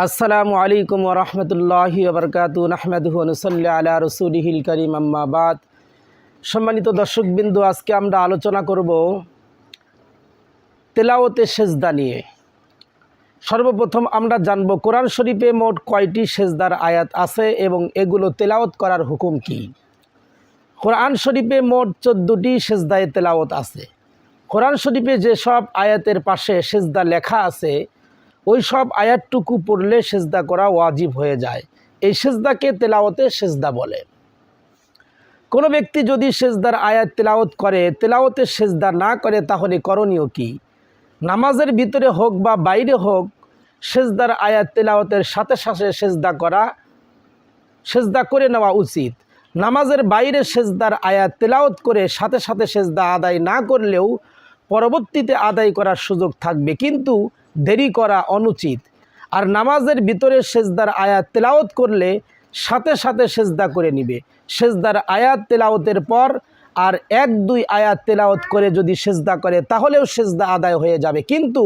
আসসালামু আলাইকুম ওয়া রাহমাতুল্লাহি ওয়া বারাকাতুহু নাহমাদুহু ওয়া নুসাল্লি আলা রাসূলিহিল কারীম আম্মা বাদ। সম্মানিত দর্শকবৃন্দ, আজকে আমরা আলোচনা করব তেলাওয়াতে সেজদা নিয়ে। সর্বপ্রথম আমরা জানব কোরআন শরীফে মোট কয়টি সেজদার আয়াত আছে এবং এগুলো তেলাওয়াত করার হুকুম কি। কোরআন শরীফে মোট 14টি সেজদায়ে তেলাওয়াত আছে। কোরআন শরীফে যেসব আয়াতের পাশে সেজদা লেখা আছে ওই সব আয়াতটুকু পড়লে সেজদা করা ওয়াজিব হয়ে যায়। এই সেজদাকে তেলাওয়াতে সেজদা বলে। কোনো ব্যক্তি যদি সেজদার আয়াত তেলাওয়াত করে, তেলাওয়াতে সেজদা না করে, তাহলে করণীয় কি? নামাজের ভিতরে হোক বা বাইরে হোক, সেজদার আয়াত তেলাওয়াতের সাথে সাথে সেজদা করে নেওয়া উচিত। নামাজের বাইরে সেজদার আয়াত তেলাওয়াত করে সাথে সাথে সেজদা আদায় না করলেও পরবর্তীতে আদায় করার সুযোগ থাকবে, কিন্তু দেরি করা অনুচিত। আর নামাজের ভিতরে সেজদার আয়াত তেলাওয়াত করলে সাথে সাথে সেজদা করে নিবে। সেজদার আয়াত তেলাওয়াতের পর আর 1-2 আয়াত তেলাওয়াত করে যদি সেজদা করে তাহলেও সেজদা আদায় হয়ে যাবে, কিন্তু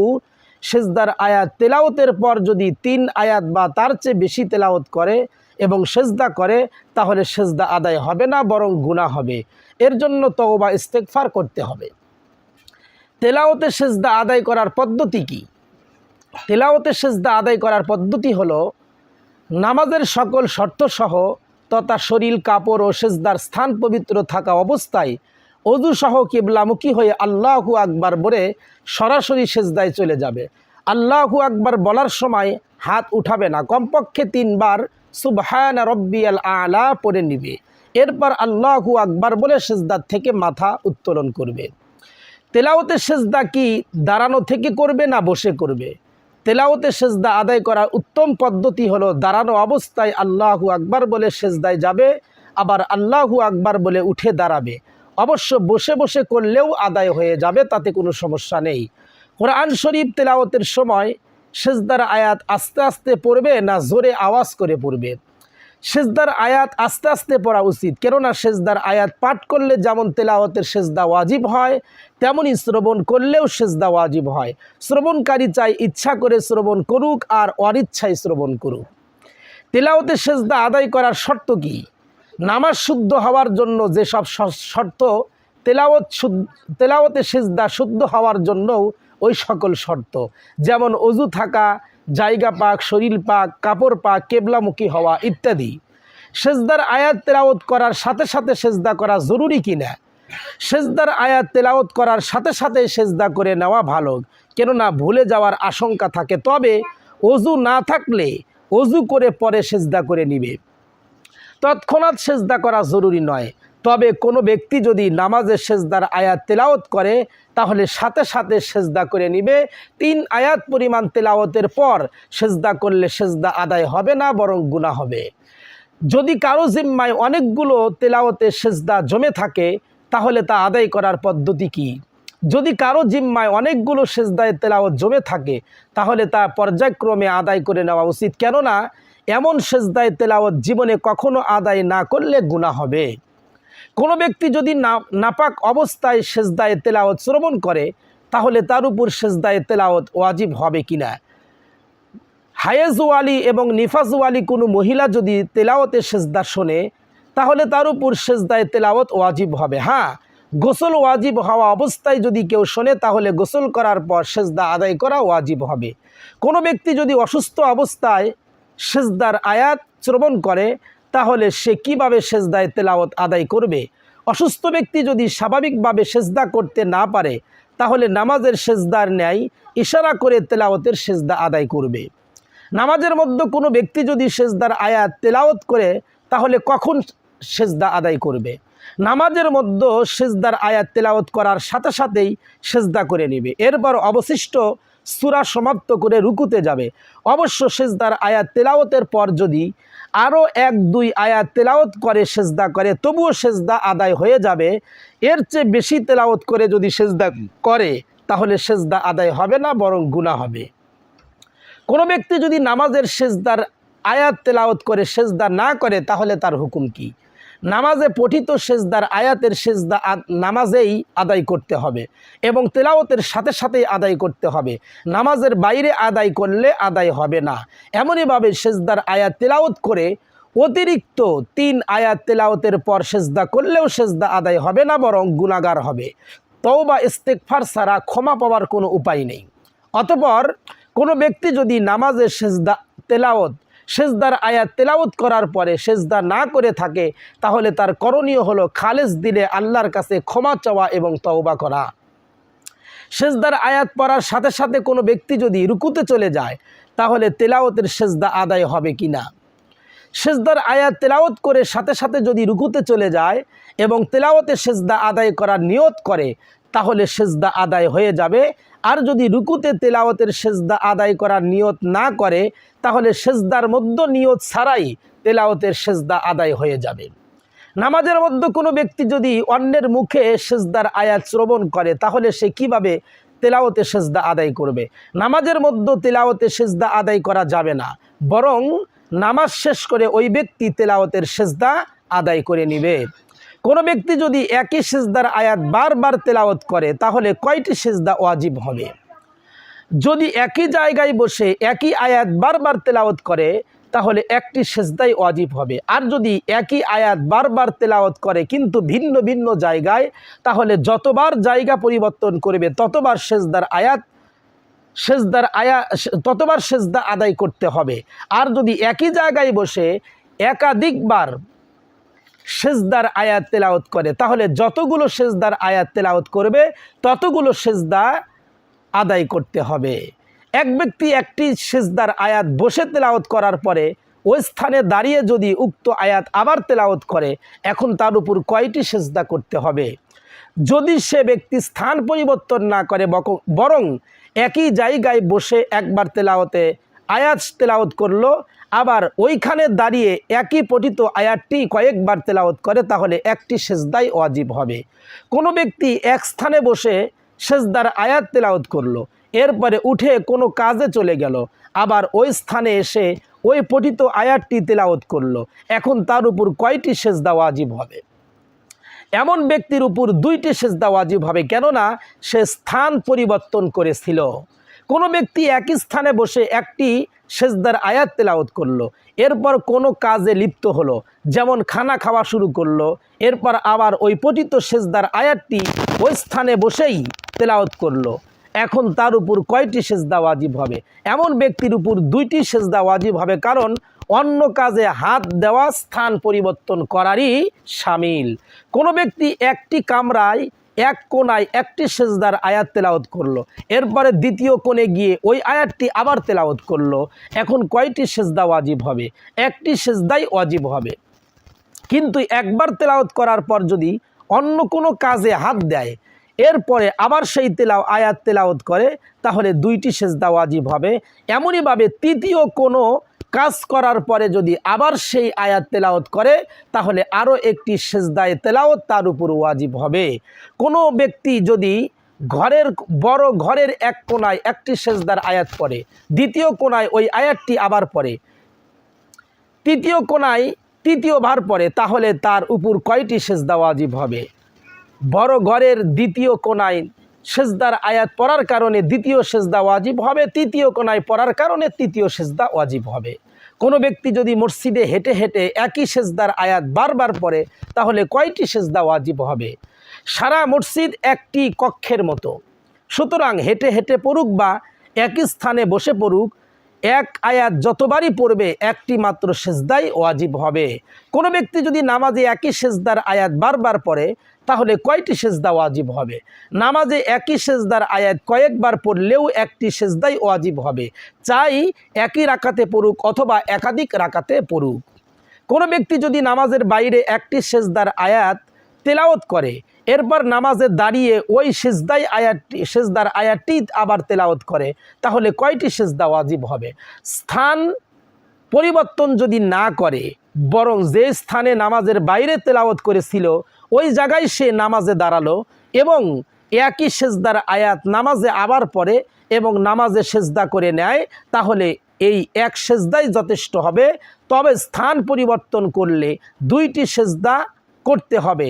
সেজদার আয়াত তেলাওয়াতের পর যদি 3 আয়াত বা তার চেয়ে বেশি তেলাওয়াত করে এবং সেজদা করে তাহলে সেজদা আদায় হবে না, বরং গুনাহ হবে। এর জন্য তওবা ইস্তেগফার করতে হবে। তেলাওয়াতে সেজদা আদায় করার পদ্ধতি কি? তেলাওয়াতে সেজদা আদায় করার পদ্ধতি হলো নামাজের সকল শর্তসহ তথা শরীর, কাপড় ও সেজদার স্থান পবিত্র থাকা অবস্থায় অজুসহ কিবলামুখী হয়ে আল্লাহু আকবার বলে সরাসরি সেজদায় চলে যাবে। আল্লাহু আকবার বলার সময় হাত উঠাবে না, কমপক্ষে 3 বার সুবহান রব্বিয়াল আলা পড়ে নিবে। এরপর আল্লাহু আকবার বলে সেজদার থেকে মাথা উত্তোলন করবে। তেলাওয়াতে সেজদা কি দাঁড়ানো থেকে করবে না বসে করবে? তেলাওয়াতে সেজদা আদায় করার উত্তম পদ্ধতি হলো দাঁড়ানো অবস্থায় আল্লাহু আকবার বলে সেজদায় যাবে, আবার আল্লাহু আকবার বলে উঠে দাঁড়াবে। অবশ্য বসে বসে করলেও আদায় হয়ে যাবে, তাতে কোনো সমস্যা নেই। কোরআন শরীফ তেলাওয়াতের সময় সেজদার আয়াত আস্তে আস্তে পড়বে না জোরে আওয়াজ করে পড়বে? সেজদার আয়াত আস্তে আস্তে পড়া উচিত, কেননা সেজদার আয়াত পাঠ করলে যেমন তেলাওয়াতের সেজদা ওয়াজিব হয়, তেমনই শ্রবণ করলেও সেজদা ওয়াজিব হয়। শ্রবণকারী চাই ইচ্ছা করে শ্রবণ করুক আর অনিচ্ছায় শ্রবণ করুক। তেলাওয়াতের সেজদা আদায় করার শর্ত কি? নামাজ শুদ্ধ হওয়ার জন্য যেসব শর্ত, তেলাওয়াতে সেজদা শুদ্ধ হওয়ার জন্যও ওই সকল শর্ত, যেমন অজু থাকা, জায়গা পাক, শরীর পাক, কাপড় পাক, কেবলামুখী হওয়া ইত্যাদি। সেজদার আয়াত তেলাওয়াত করার সাথে সাথে সেজদা করা জরুরি কিনা? সেজদার আয়াত তেলাওয়াত করার সাথে সাথে সেজদা করে নেওয়া ভালো, কেননা ভুলে যাওয়ার আশঙ্কা থাকে। তবে অজু না থাকলে অজু করে পরে সেজদা করে নিবে। তৎক্ষণাৎ সেজদা করা জরুরি নয়। তবে কোনো ব্যক্তি যদি নামাজের সেজদার আয়াত তেলাওয়াত করে তাহলে সাথে সাথে সেজদা করে নিবে। 3 আয়াত পরিমাণ তেলাওয়াতের পর সেজদা করলে সেজদা আদায় হবে না, বরং গুনাহ হবে। যদি কারো জিম্মায় অনেকগুলো তেলাওয়াতের সেজদা জমে থাকে তাহলে তা আদায় করার পদ্ধতি কি? যদি কারো জিম্মায় অনেকগুলো সেজদায় তেলাওয়াত জমে থাকে তাহলে তা পর্যায়ক্রমে আদায় করে নেওয়া উচিত, কেননা এমন সেজদায় তেলাওয়াত জীবনে কখনো আদায় না করলে গুনাহ হবে। কোনো ব্যক্তি যদি নাপাক অবস্থায় সেজদায় তেলাওয়াত শ্রবণ করে তাহলে তার উপর সেজদায় তেলাওয়াত ওয়াজিব হবে কিনা? হায়েজওয়ালি এবং নিফাজওয়ালি কোনো মহিলা যদি তেলাওয়াতে সেজদা শোনে তাহলে তার উপর সেজদায় তেলাওয়াত ওয়াজিব হবে। হ্যাঁ, গোসল ওয়াজিব হওয়া অবস্থায় যদি কেউ শোনে তাহলে গোসল করার পর সেজদা আদায় করা ওয়াজিব হবে। কোনো ব্যক্তি যদি অসুস্থ অবস্থায় সেজদার আয়াত শ্রবণ করে তাহলে সে কিভাবে সেজদায় তেলাওয়াত আদায় করবে? অসুস্থ ব্যক্তি যদি স্বাভাবিকভাবে সেজদা করতে না পারে তাহলে নামাজের সেজদার ন্যায় ইশারা করে তেলাওয়াতের সেজদা আদায় করবে। নামাজের মধ্যে কোনো ব্যক্তি যদি সেজদার আয়াত তেলাওয়াত করে তাহলে কখন সেজদা আদায় করবে? নামাজের মধ্যে সেজদার আয়াত তেলাওয়াত করার সাথে সাথেই সেজদা করে নেবে। এরপর অবশিষ্ট সূরা সমাপ্ত করে রুকুতে যাবে। অবশ্য সেজদার আয়াত তেলাওয়াতের পর যদি আরও 1-2 আয়াত তেলাওয়াত করে সেজদা করে তবুও সেজদা আদায় হয়ে যাবে। এর চেয়ে বেশি তেলাওয়াত করে যদি সেজদা করে তাহলে সেজদা আদায় হবে না, বরং গুনাহ হবে। কোনো ব্যক্তি যদি নামাজের সেজদার আয়াত তেলাওয়াত করে সেজদা না করে তাহলে তার হুকুম কি? নামাজে পঠিত সেজদার আয়াতের সেজদা নামাজেই আদায় করতে হবে এবং তেলাওয়াতের সাথে সাথেই আদায় করতে হবে। নামাজের বাইরে আদায় করলে আদায় হবে না। এমনইভাবে সেজদার আয়াত তেলাওয়াত করে অতিরিক্ত 3 আয়াত তেলাওয়াতের পর সেজদা করলেও সেজদা আদায় হবে না, বরং গুনাহগার হবে। তওবা ইস্তেগফার ছাড়া ক্ষমা পাওয়ার কোনো উপায় নেই। অতঃপর কোনো ব্যক্তি যদি নামাজের সেজদার আয়াত তেলাওয়াত করার পরে সেজদা না করে থাকে, তাহলে তার করণীয় হলো খালেস দিলে আল্লাহর কাছে ক্ষমা চাওয়া এবং তওবা করা। সেজদার আয়াত পড়ার সাথে সাথে কোনো ব্যক্তি যদি রুকুতে চলে যায়, তাহলে তেলাওয়াতের সেজদা আদায় হবে কিনা। সেজদার আয়াত তেলাওয়াত করে সাথে সাথে যদি রুকুতে চলে যায় এবং তেলাওয়াতের সেজদা আদায় করার নিয়ত করে, তাহলে সেজদা আদায় হয়ে যাবে। আর যদি রুকুতে তেলাওয়াতের সেজদা আদায় করার নিয়ত না করে, তাহলে সেজদার মধ্যে নিয়ত ছাড়াই তেলাওয়াতের সেজদা আদায় হয়ে যাবে। নামাজের মধ্যে কোনো ব্যক্তি যদি অন্যের মুখে সেজদার আয়াত শ্রবণ করে, তাহলে সে কিভাবে তেলাওয়াতের সেজদা আদায় করবে? নামাজের মধ্যে তেলাওয়াতের সেজদা আদায় করা যাবে না, বরং নামাজ শেষ করে ওই ব্যক্তি তেলাওয়াতের সেজদা আদায় করে নেবে। কোনো ব্যক্তি যদি একই সেজদার আয়াত বারবার তেলাওয়াত করে, তাহলে কয়টি সেজদা ওয়াজিব হবে? যদি একই জায়গায় বসে একই আয়াত বারবার তেলাওয়াত করে, তাহলে একটি সেজদাই ওয়াজিব হবে। আর যদি একই আয়াত বারবার তেলাওয়াত করে কিন্তু ভিন্ন ভিন্ন জায়গায়, তাহলে যতবার জায়গা পরিবর্তন করবে ততবার সেজদা আদায় করতে হবে। আর যদি একই জায়গায় বসে একাধিকবার সেজদার আয়াত তেলাওয়াত করে, তাহলে যতগুলো সেজদার আয়াত তেলাওয়াত করবে ততগুলো সেজদা আদায় করতে হবে। এক ব্যক্তি একটি সেজদার আয়াত বসে তেলাওয়াত করার পরে ওই স্থানে দাঁড়িয়ে যদি উক্ত আয়াত আবার তেলাওয়াত করে, এখন তার উপর কয়টি সেজদা করতে হবে? যদি সে ব্যক্তি স্থান পরিবর্তন না করে, বরং একই জায়গায় বসে একবার আয়াত তেলাওয়াত করলো, আবার ওইখানে দাঁড়িয়ে একই পঠিত আয়াতটি কয়েকবার তেলাওয়াত করে, তাহলে একটি সেজদাই ওয়াজিব হবে। কোনো ব্যক্তি এক স্থানে বসে সেজদার আয়াত তেলাওয়াত করলো, এরপরে উঠে কোনো কাজে চলে গেল, আবার ওই স্থানে এসে ওই পঠিত আয়াতটি তেলাওয়াত করলো, এখন তার উপর কয়টি সেজদা ওয়াজিব হবে? এমন ব্যক্তির উপর 2টি সেজদা ওয়াজিব হবে, কেননা সে স্থান পরিবর্তন করেছিল। কোনো ব্যক্তি একই স্থানে বসে একটি সেজদার আয়াত তেলাওয়াত করলো, এরপর কোনো কাজে লিপ্ত হলো, যেমন খানা খাওয়া শুরু করলো, এরপর আবার ওই পঠিত সেজদার আয়াতটি ওই স্থানে বসেই তেলাওয়াত করলো, এখন তার উপর কয়টি সেজদা ওয়াজিব হবে? এমন ব্যক্তির উপর 2টি সেজদা ওয়াজিব হবে, কারণ অন্য কাজে হাত দেওয়া স্থান পরিবর্তন করারই শামিল। কোনো ব্যক্তি একটি কামরায় এক কোণায় একটি সেজদার আয়াত তেলাওয়াত করলো, এরপরে দ্বিতীয় কোণে গিয়ে ওই আয়াতটি আবার তেলাওয়াত করলো, এখন কয়টি সেজদা ওয়াজিব হবে? একটি সেজদাই ওয়াজিব হবে। কিন্তু একবার তেলাওয়াত করার পর যদি অন্য কোনো কাজে হাত দেয়, এরপরে আবার সেই আয়াত তেলাওয়াত করে, তাহলে 2টি সেজদা ওয়াজিব হবে। এমনইভাবে তৃতীয় কোনো কাজ করার পরে যদি আবার সেই আয়াত তেলাওয়াত করে, তাহলে আরও একটি সেজদায় তেলাওয়াত তার উপর ওয়াজিব হবে। কোনো ব্যক্তি যদি বড় ঘরের এক কোণায় একটি সেজদার আয়াত পড়ে, দ্বিতীয় কোণায় ওই আয়াতটি আবার পড়ে, তৃতীয় কোণায় তৃতীয়বার পড়ে, তাহলে তার উপর কয়টি সেজদা ওয়াজিব হবে? বড় ঘরের দ্বিতীয় কোণায় সেজদার আয়াত পড়ার কারণে দ্বিতীয় সেজদা ওয়াজিব হবে, তৃতীয় কোণায় পড়ার কারণে তৃতীয় সেজদা ওয়াজিব হবে। কোনো ব্যক্তি যদি মসজিদে হেঁটে হেঁটে একই সেজদার আয়াত বারবার পড়ে, তাহলে কয়টি সেজদা ওয়াজিব হবে? সারা মসজিদ একটি কক্ষের মতো, সুতরাং হেঁটে হেঁটে পড়ুক বা একই স্থানে বসে পড়ুক, এক আয়াত যতবারই পড়বে একটি মাত্র সেজদাই ওয়াজিব হবে। কোনো ব্যক্তি যদি নামাজে একই সেজদার আয়াত বারবার পড়ে, তাহলে কয়টি সেজদা ওয়াজিব হবে? নামাজে একই সেজদার আয়াত কয়েকবার পড়লেও একটি সেজদাই ওয়াজিব হবে, চাই একই রাকাতে পড়ুক অথবা একাধিক রাকাতে পড়ুক। কোনো ব্যক্তি যদি নামাজের বাইরে একটি সেজদার আয়াত তেলাওয়াত করে, এরপর নামাজে দাঁড়িয়ে ওই সেজদার আয়াতটি আবার তেলাওয়াত করে, তাহলে কয়টি সেজদা ওয়াজিব হবে? স্থান পরিবর্তন যদি না করে, বরং যে স্থানে নামাজের বাইরে তেলাওয়াত করেছিল ওই জায়গায় সে নামাজে দাঁড়ালো এবং একই সেজদার আয়াত নামাজে আবার পড়ে এবং নামাজে সেজদা করে নেয়, তাহলে এই এক সেজদাই যথেষ্ট হবে। তবে স্থান পরিবর্তন করলে দুইটি সেজদা করতে হবে,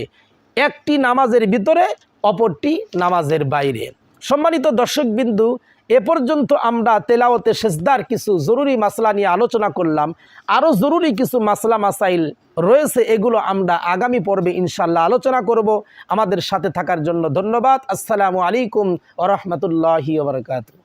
একটি নামাজের ভিতরে অপরটি নামাজের বাইরে। সম্মানিত দর্শকবিন্দু, এ পর্যন্ত আমরা তেলাওয়াতে সেজদার কিছু জরুরি মাসলা নিয়ে আলোচনা করলাম। আরও জরুরি কিছু মাসলা মাসাইল রয়েছে, এগুলো আমরা আগামী পর্বে ইনশাল্লাহ আলোচনা করব। আমাদের সাথে থাকার জন্য ধন্যবাদ। আসসালামু আলাইকুম ওয়া রাহমাতুল্লাহি ওয়া বারাকাতুহু।